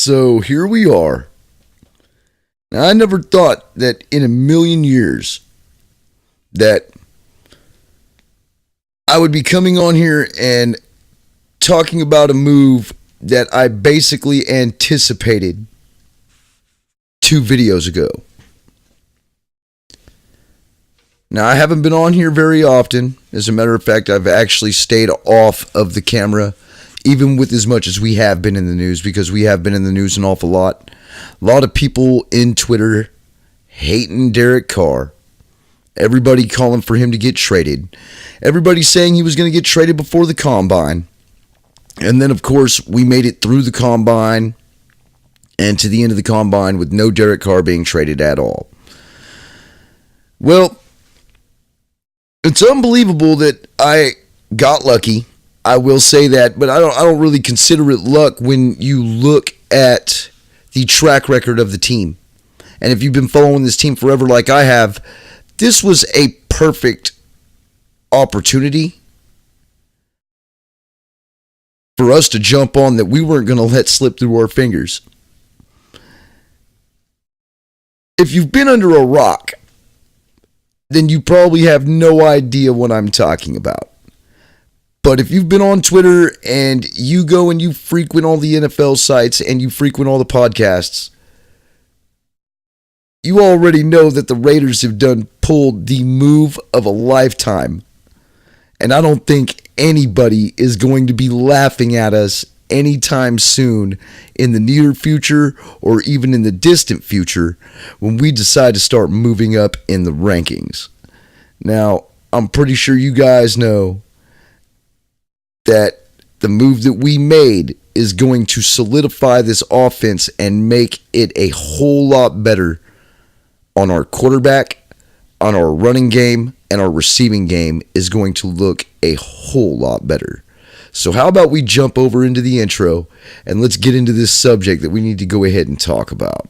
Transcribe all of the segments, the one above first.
So here we are. Now, I never thought that in a million years that I would be coming on here and talking about a move that I basically anticipated 2 videos ago. Now, I haven't been on here very often. As a matter of fact, I've actually stayed off of the camera, even with as much as we have been in the news, because we have been in the news an awful lot. A lot of people in Twitter hating Derek Carr. Everybody calling for him to get traded. Everybody saying he was going to get traded before the combine. And then, of course, we made it through the combine and to the end of the combine with no Derek Carr being traded at all. Well, it's unbelievable that I got lucky. I will say that, but I don't really consider it luck when you look at the track record of the team. And if you've been following this team forever like I have, this was a perfect opportunity for us to jump on that we weren't going to let slip through our fingers. If you've been under a rock, then you probably have no idea what I'm talking about. But if you've been on Twitter and you go and you frequent all the NFL sites and you frequent all the podcasts, you already know that the Raiders have pulled the move of a lifetime. And I don't think anybody is going to be laughing at us anytime soon in the near future or even in the distant future when we decide to start moving up in the rankings. Now, I'm pretty sure you guys know that the move that we made is going to solidify this offense and make it a whole lot better on our quarterback, on our running game, and our receiving game is going to look a whole lot better. So how about we jump over into the intro and let's get into this subject that we need to go ahead and talk about.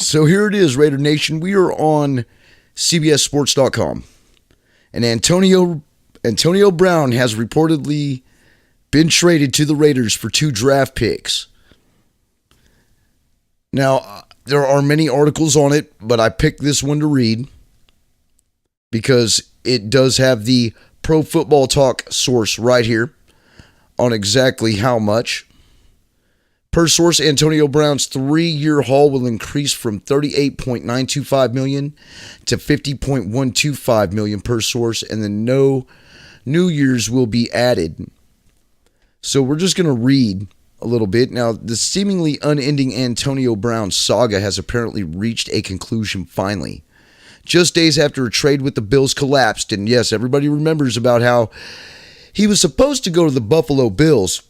So here it is, Raider Nation. We are on CBSSports.com. And Antonio Brown has reportedly been traded to the Raiders for 2 draft picks. Now, there are many articles on it, but I picked this one to read because it does have the Pro Football Talk source right here on exactly how much. Per source, Antonio Brown's 3-year haul will increase from $38.925 million to $50.125 million per source, and then no New Year's will be added. So we're just going to read a little bit. Now, the seemingly unending Antonio Brown saga has apparently reached a conclusion finally. Just days after a trade with the Bills collapsed, and yes, everybody remembers about how he was supposed to go to the Buffalo Bills,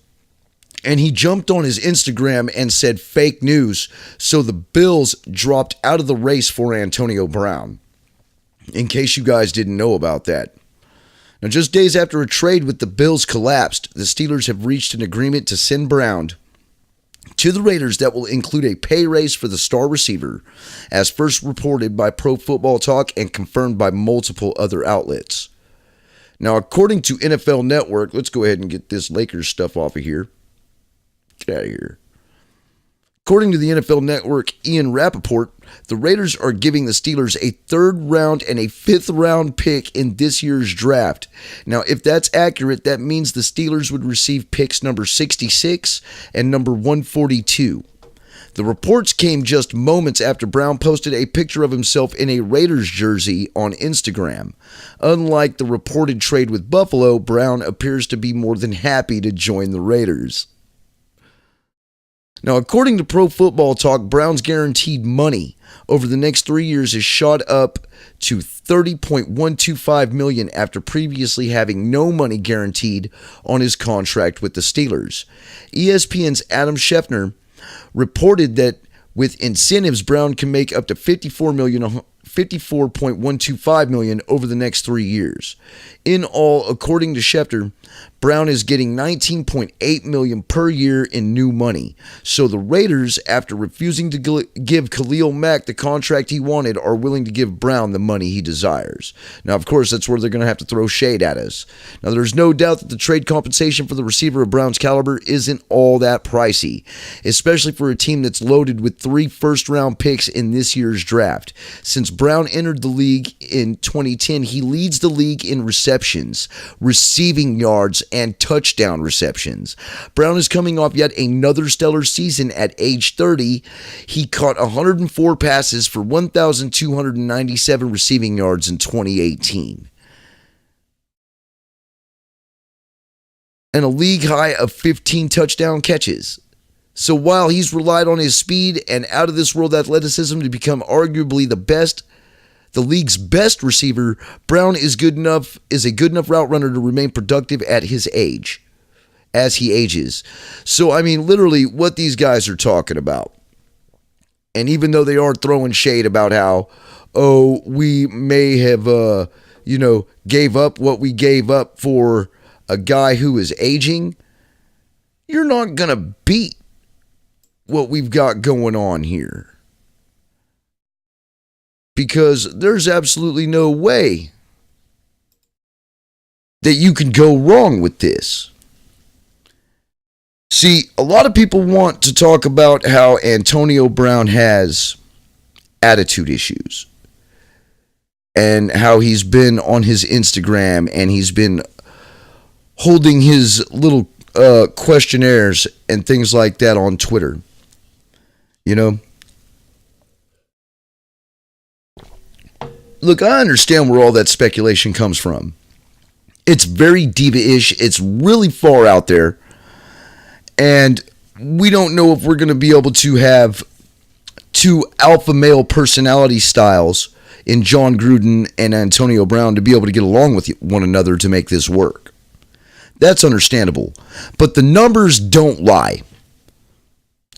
and he jumped on his Instagram and said fake news, so the Bills dropped out of the race for Antonio Brown, in case you guys didn't know about that. Now, just days after a trade with the Bills collapsed, the Steelers have reached an agreement to send Brown to the Raiders that will include a pay raise for the star receiver, as first reported by Pro Football Talk and confirmed by multiple other outlets. Now, according to NFL Network, let's go ahead and get this Lakers stuff off of here. Get out of here. According to the NFL Network, Ian Rappaport, the Raiders are giving the Steelers a 3rd round and a 5th round pick in this year's draft. Now, if that's accurate, that means the Steelers would receive picks number 66 and number 142. The reports came just moments after Brown posted a picture of himself in a Raiders jersey on Instagram. Unlike the reported trade with Buffalo, Brown appears to be more than happy to join the Raiders. Now, according to Pro Football Talk, Brown's guaranteed money over the next 3 years is shot up to $30.125 million after previously having no money guaranteed on his contract with the Steelers. ESPN's Adam Schefter reported that with incentives, Brown can make up to $54.125 million over the next 3 years. In all, according to Schefter, Brown is getting $19.8 million per year in new money. So the Raiders, after refusing to give Khalil Mack the contract he wanted, are willing to give Brown the money he desires. Now, of course, that's where they're going to have to throw shade at us. Now, there's no doubt that the trade compensation for the receiver of Brown's caliber isn't all that pricey, especially for a team that's loaded with 3 first-round picks in this year's draft. Since Brown entered the league in 2010, he leads the league in receptions, receiving yards, and touchdown receptions. Brown is coming off yet another stellar season at age 30. He caught 104 passes for 1,297 receiving yards in 2018. And a league high of 15 touchdown catches. So while he's relied on his speed and out-of-this-world athleticism to become arguably the league's best receiver, Brown is a good enough route runner to remain productive at his age, as he ages. So, I mean, literally what these guys are talking about. And even though they are throwing shade about how, we may have, gave up what we gave up for a guy who is aging, you're not going to beat what we've got going on here. Because there's absolutely no way that you can go wrong with this. See, a lot of people want to talk about how Antonio Brown has attitude issues and how he's been on his Instagram and he's been holding his little questionnaires and things like that on Twitter. You know? Look, I understand where all that speculation comes from. It's very diva-ish. It's really far out there. And we don't know if we're going to be able to have 2 alpha male personality styles in John Gruden and Antonio Brown to be able to get along with one another to make this work. That's understandable. But the numbers don't lie.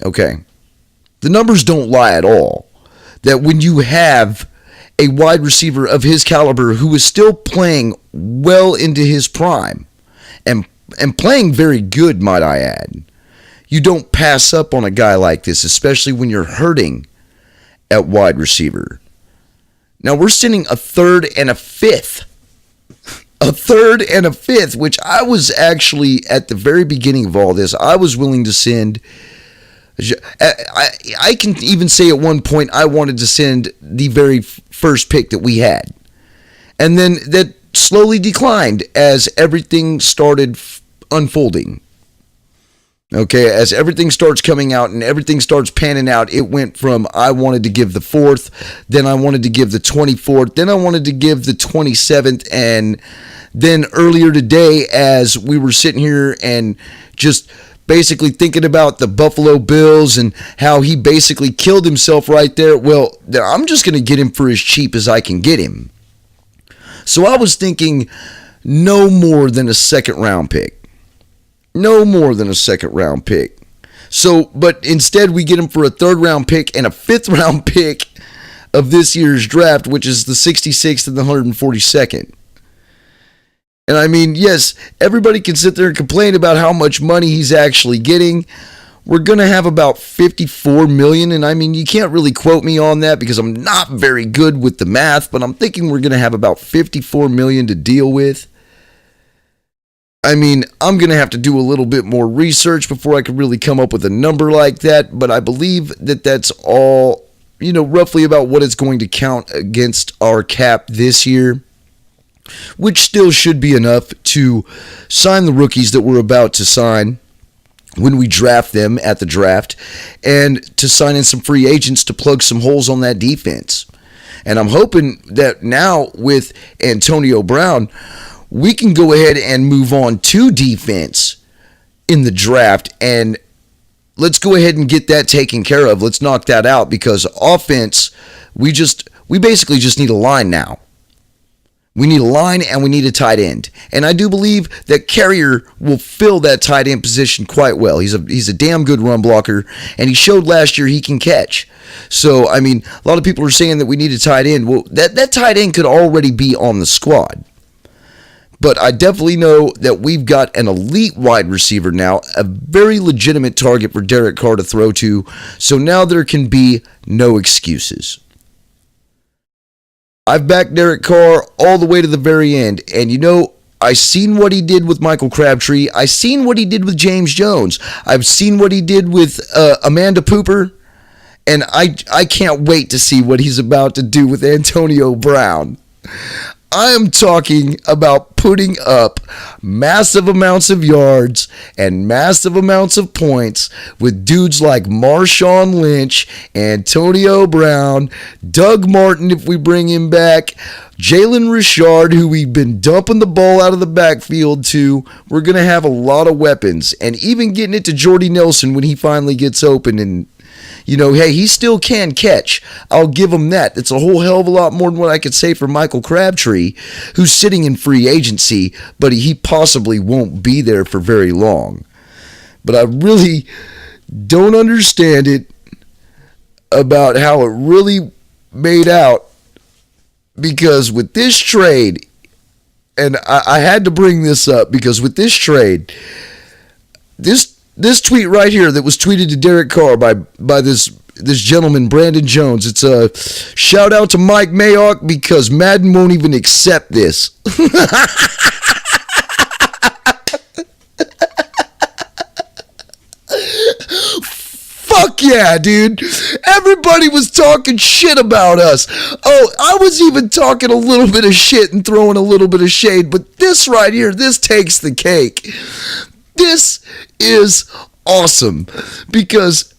Okay? The numbers don't lie at all. That when you have a wide receiver of his caliber who is still playing well into his prime and playing very good, might I add, you don't pass up on a guy like this, especially when you're hurting at wide receiver. Now we're sending a third and a fifth, which I was actually at the very beginning of all this, I was willing to send. I can even say at one point I wanted to send the very first pick that we had. And then that slowly declined as everything started unfolding. Okay, as everything starts coming out and everything starts panning out, it went from I wanted to give the 4th, then I wanted to give the 24th, then I wanted to give the 27th, and then earlier today as we were sitting here and just basically thinking about the Buffalo Bills and how he basically killed himself right there. Well, I'm just going to get him for as cheap as I can get him. So I was thinking no more than a second round pick. No more than a second round pick. So, but instead we get him for a third round pick and a fifth round pick of this year's draft, which is the 66th and the 142nd. And I mean, yes, everybody can sit there and complain about how much money he's actually getting. We're going to have about $54 million, and I mean, you can't really quote me on that because I'm not very good with the math, but I'm thinking we're going to have about $54 million to deal with. I mean, I'm going to have to do a little bit more research before I can really come up with a number like that, but I believe that that's all, roughly about what it's going to count against our cap this year, which still should be enough to sign the rookies that we're about to sign when we draft them at the draft, and to sign in some free agents to plug some holes on that defense. And I'm hoping that now with Antonio Brown, we can go ahead and move on to defense in the draft and let's go ahead and get that taken care of. Let's knock that out, because offense, we basically just need a line now. We need a line and we need a tight end. And I do believe that Carrier will fill that tight end position quite well. He's a damn good run blocker, and he showed last year he can catch. So, I mean, a lot of people are saying that we need a tight end. Well, that tight end could already be on the squad. But I definitely know that we've got an elite wide receiver now, a very legitimate target for Derek Carr to throw to. So now there can be no excuses. I've backed Derek Carr all the way to the very end. And you know, I seen what he did with Michael Crabtree. I seen what he did with James Jones. I've seen what he did with Amanda Pooper. And I can't wait to see what he's about to do with Antonio Brown. I am talking about putting up massive amounts of yards and massive amounts of points with dudes like Marshawn Lynch, Antonio Brown, Doug Martin if we bring him back, Jalen Richard, who we've been dumping the ball out of the backfield to. We're going to have a lot of weapons, and even getting it to Jordy Nelson when he finally gets open. And you know, hey, he still can catch. I'll give him that. It's a whole hell of a lot more than what I could say for Michael Crabtree, who's sitting in free agency, but he possibly won't be there for very long. But I really don't understand it about how it really made out, because with this trade, and I had to bring this up, because with this trade, this tweet right here that was tweeted to Derek Carr by this gentleman, Brandon Jones. It's a shout out to Mike Mayock, because Madden won't even accept this. Fuck yeah, dude. Everybody was talking shit about us. Oh, I was even talking a little bit of shit and throwing a little bit of shade, but this right here, this takes the cake. This is awesome, because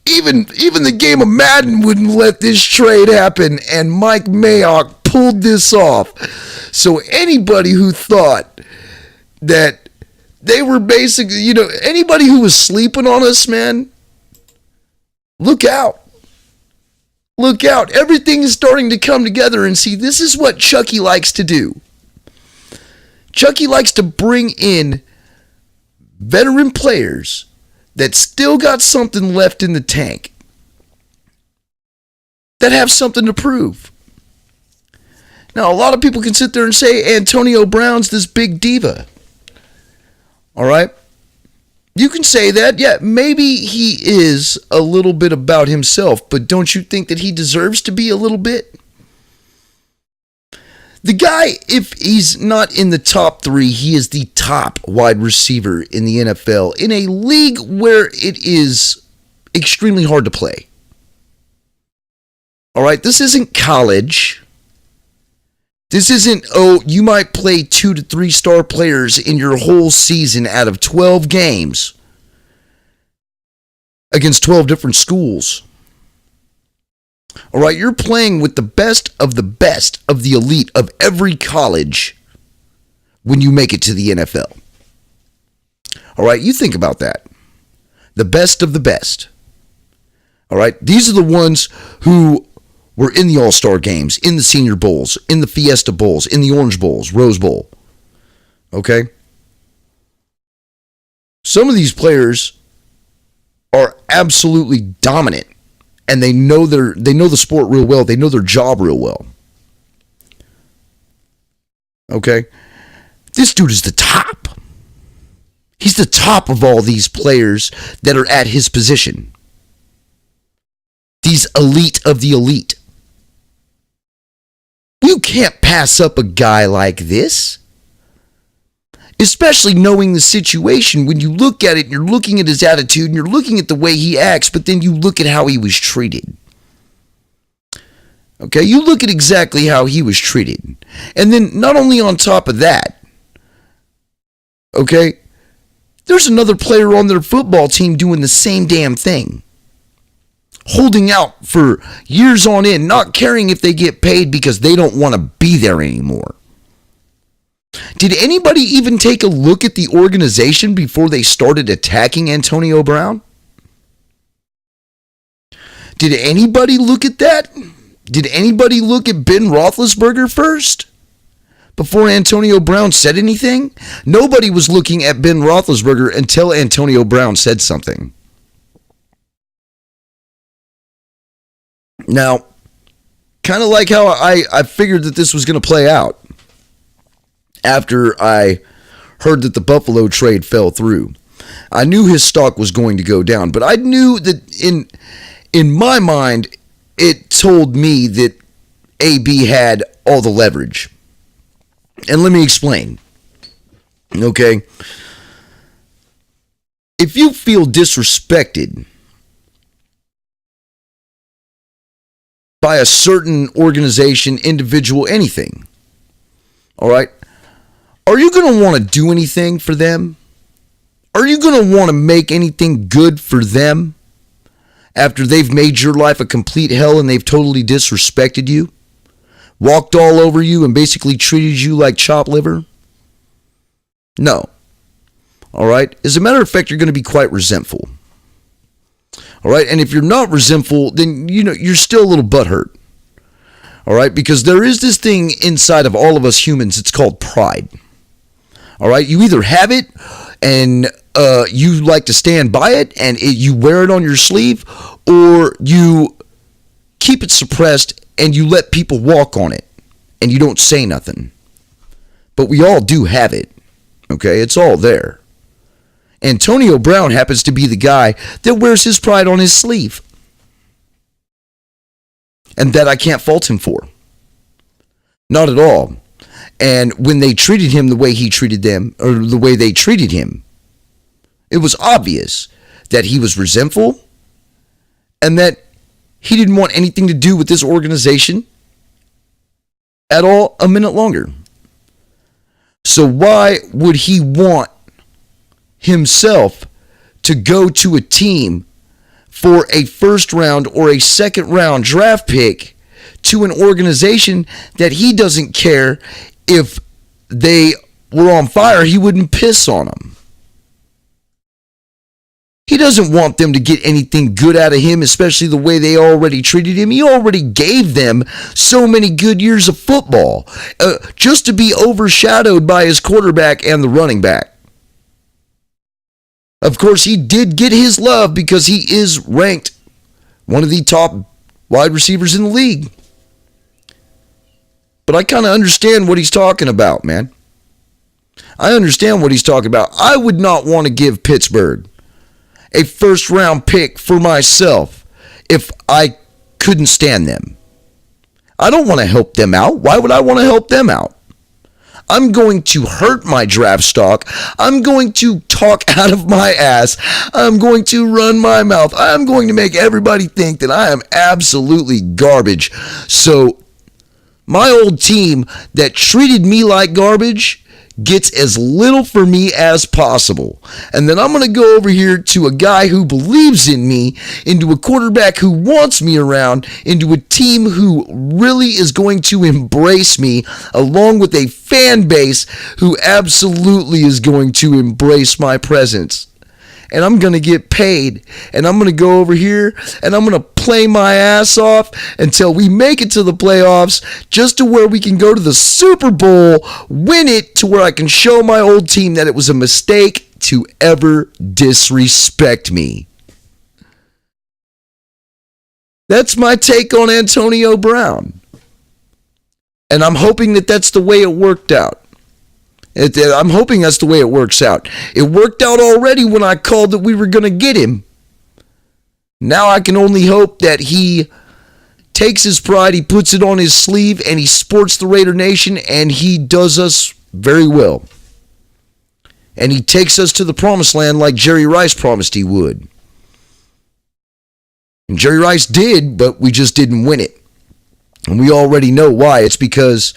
even the game of Madden wouldn't let this trade happen, and Mike Mayock pulled this off. So anybody who thought that they were basically, you know, anybody who was sleeping on us, man, look out. Look out. Everything is starting to come together, and see, this is what Chucky likes to do. Chucky likes to bring in veteran players that still got something left in the tank, that have something to prove. Now, a lot of people can sit there and say Antonio Brown's this big diva. All right? You can say that. Yeah, maybe he is a little bit about himself, but don't you think that he deserves to be a little bit? The guy, if he's not in the top 3, he is the top wide receiver in the NFL, in a league where it is extremely hard to play. All right, this isn't college. This isn't, oh, you might play 2 to 3 star players in your whole season out of 12 games against 12 different schools. All right, you're playing with the best of the elite of every college when you make it to the NFL. All right, you think about that. The best of the best. All right, these are the ones who were in the All-Star games, in the Senior Bowls, in the Fiesta Bowls, in the Orange Bowls, Rose Bowl. Okay? Some of these players are absolutely dominant. And they know the sport real well. They know their job real well. Okay? This dude is the top. He's the top of all these players that are at his position. These elite of the elite. You can't pass up a guy like this. Especially knowing the situation, when you look at it, and you're looking at his attitude, and you're looking at the way he acts, but then you look at how he was treated. Okay, you look at exactly how he was treated. And then not only on top of that, okay, there's another player on their football team doing the same damn thing. Holding out for years on end, not caring if they get paid because they don't want to be there anymore. Did anybody even take a look at the organization before they started attacking Antonio Brown? Did anybody look at that? Did anybody look at Ben Roethlisberger first? Before Antonio Brown said anything? Nobody was looking at Ben Roethlisberger until Antonio Brown said something. Now, kind of like how I figured that this was going to play out after I heard that the Buffalo trade fell through. I knew his stock was going to go down, but I knew that in my mind, it told me that AB had all the leverage. And let me explain. Okay? If you feel disrespected by a certain organization, individual, anything, all right, are you going to want to do anything for them? Are you going to want to make anything good for them after they've made your life a complete hell and they've totally disrespected you? Walked all over you and basically treated you like chopped liver? No. All right? As a matter of fact, you're going to be quite resentful. All right? And if you're not resentful, then you're still a little butthurt. All right? Because there is this thing inside of all of us humans, it's called pride. All right? You either have it and you like to stand by it and you wear it on your sleeve, or you keep it suppressed and you let people walk on it and you don't say nothing. But we all do have it. Okay? It's all there. Antonio Brown happens to be the guy that wears his pride on his sleeve. And that I can't fault him for. Not at all. And when they treated him the way he treated them, or the way they treated him, it was obvious that he was resentful and that he didn't want anything to do with this organization at all a minute longer. So why would he want himself to go to a team for a first round or a second round draft pick to an organization that he doesn't care if they were on fire, he wouldn't piss on them? He doesn't want them to get anything good out of him, especially the way they already treated him. He already gave them so many good years of football just to be overshadowed by his quarterback and the running back. Of course, he did get his love because he is ranked one of the top wide receivers in the league. But I kind of understand what he's talking about, man. I understand what he's talking about. I would not want to give Pittsburgh a first round pick for myself if I couldn't stand them. I don't want to help them out. Why would I want to help them out? I'm going to hurt my draft stock. I'm going to talk out of my ass. I'm going to run my mouth. I'm going to make everybody think that I am absolutely garbage. So my old team that treated me like garbage gets as little for me as possible. And then I'm going to go over here to a guy who believes in me, into a quarterback who wants me around, into a team who really is going to embrace me, along with a fan base who absolutely is going to embrace my presence. And I'm going to get paid. And I'm going to go over here and I'm going to play my ass off until we make it to the playoffs, just to where we can go to the Super Bowl, win it, to where I can show my old team that it was a mistake to ever disrespect me. That's my take on Antonio Brown. And I'm hoping that that's the way it worked out. I'm hoping that's the way it works out. It worked out already when I called that we were going to get him. Now I can only hope that he takes his pride, he puts it on his sleeve, and he sports the Raider Nation, and he does us very well. And he takes us to the promised land like Jerry Rice promised he would. And Jerry Rice did, but we just didn't win it. And we already know why. It's because,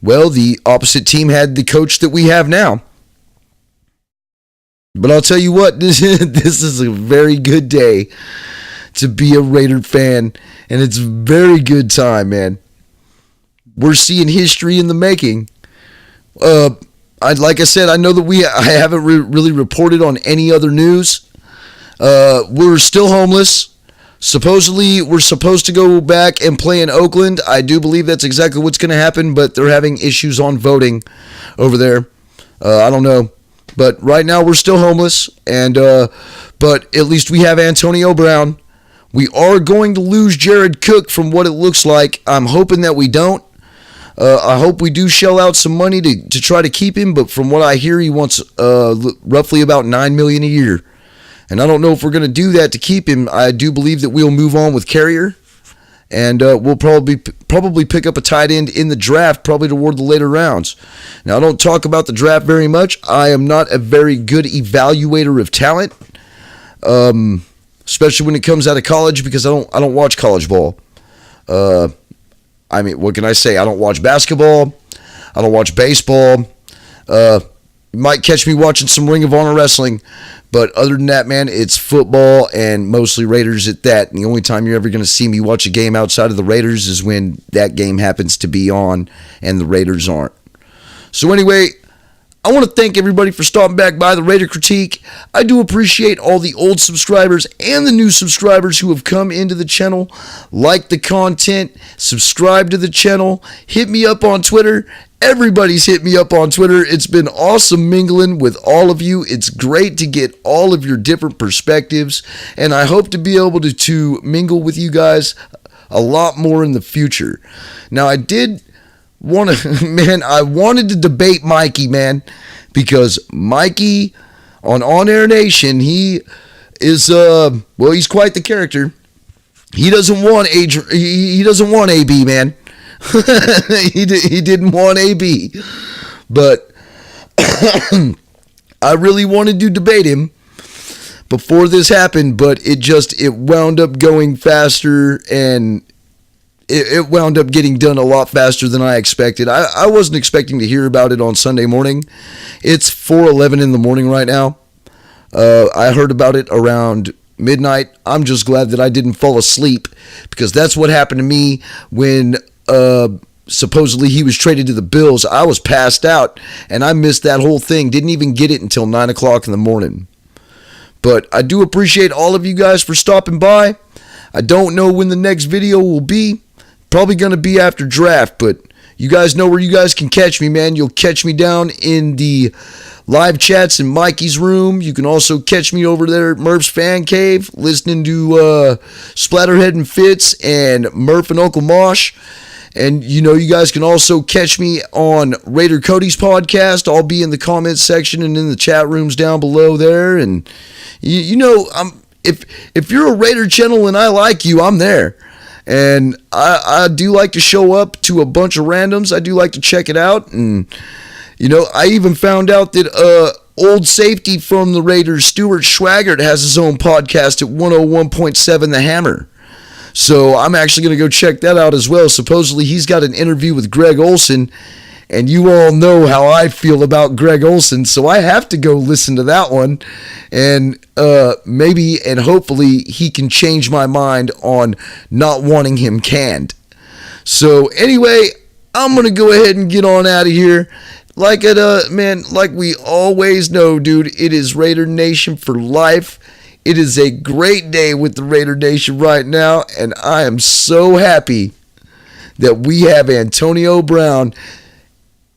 well, the opposite team had the coach that we have now. But I'll tell you what, this is a very good day to be a Raider fan, and it's a very good time, man. We're seeing history in the making. Like I said, I know that I haven't really reported on any other news. We're still homeless. Supposedly, we're supposed to go back and play in Oakland. I do believe that's exactly what's going to happen, but they're having issues on voting over there. I don't know. But right now, we're still homeless, and but at least we have Antonio Brown. We are going to lose Jared Cook from what it looks like. I'm hoping that we don't. I hope we do shell out some money to try to keep him, but from what I hear, he wants roughly about $9 million a year. And I don't know if we're going to do that to keep him. I do believe that we'll move on with Carrier, and we'll probably pick up a tight end in the draft, probably toward the later rounds. Now, I don't talk about the draft very much. I am not a very good evaluator of talent, especially when it comes out of college, because I don't watch college ball. I mean, what can I say? I don't watch basketball. I don't watch baseball. You might catch me watching some Ring of Honor wrestling. But other than that, man, it's football and mostly Raiders at that. And the only time you're ever going to see me watch a game outside of the Raiders is when that game happens to be on and the Raiders aren't. So anyway, I want to thank everybody for stopping back by the Raider Critique. I do appreciate all the old subscribers and the new subscribers who have come into the channel, like the content, subscribe to the channel, hit me up on Twitter. Everybody's hit me up on Twitter. It's been awesome mingling with all of you. It's great to get all of your different perspectives, and I hope to be able to mingle with you guys a lot more in the future. Now, I wanted to debate Mikey, man, because Mikey on Air Nation, he is he's quite the character. He doesn't want AB, man. he didn't want AB, but I really wanted to debate him before this happened, but it wound up going faster, and it wound up getting done a lot faster than I expected. I wasn't expecting to hear about it on Sunday morning. It's 4:11 in the morning right now. I heard about it around midnight. I'm just glad that I didn't fall asleep, because that's what happened to me when supposedly he was traded to the Bills. I was passed out, and I missed that whole thing. Didn't even get it until 9 o'clock in the morning. But I do appreciate all of you guys for stopping by. I don't know when the next video will be. Probably going to be after draft, but you guys know where you guys can catch me, man. You'll catch me down in the live chats in Mikey's room. You can also catch me over there at Murph's Fan Cave, listening to Splatterhead and Fitz and Murph and Uncle Mosh. And, you guys can also catch me on Raider Cody's podcast. I'll be in the comments section and in the chat rooms down below there. And, if you're a Raider channel and I like you, I'm there. And I do like to show up to a bunch of randoms. I do like to check it out. And, I even found out that old safety from the Raiders, Stuart Schwaggart, has his own podcast at 101.7 The Hammer. So I'm actually going to go check that out as well. Supposedly he's got an interview with Greg Olsen, and you all know how I feel about Greg Olsen, so I have to go listen to that one, and maybe and hopefully he can change my mind on not wanting him canned. So anyway, I'm going to go ahead and get on out of here. Like we always know, dude, it is Raider Nation for life. It is a great day with the Raider Nation right now, and I am so happy that we have Antonio Brown.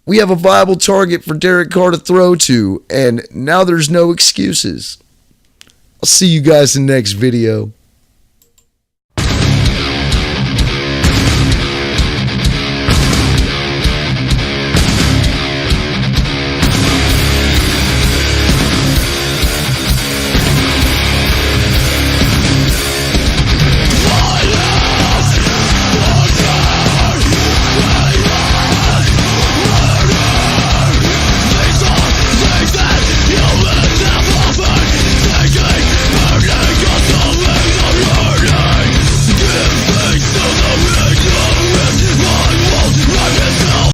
We have a viable target for Derek Carr to throw to, and now there's no excuses. I'll see you guys in the next video.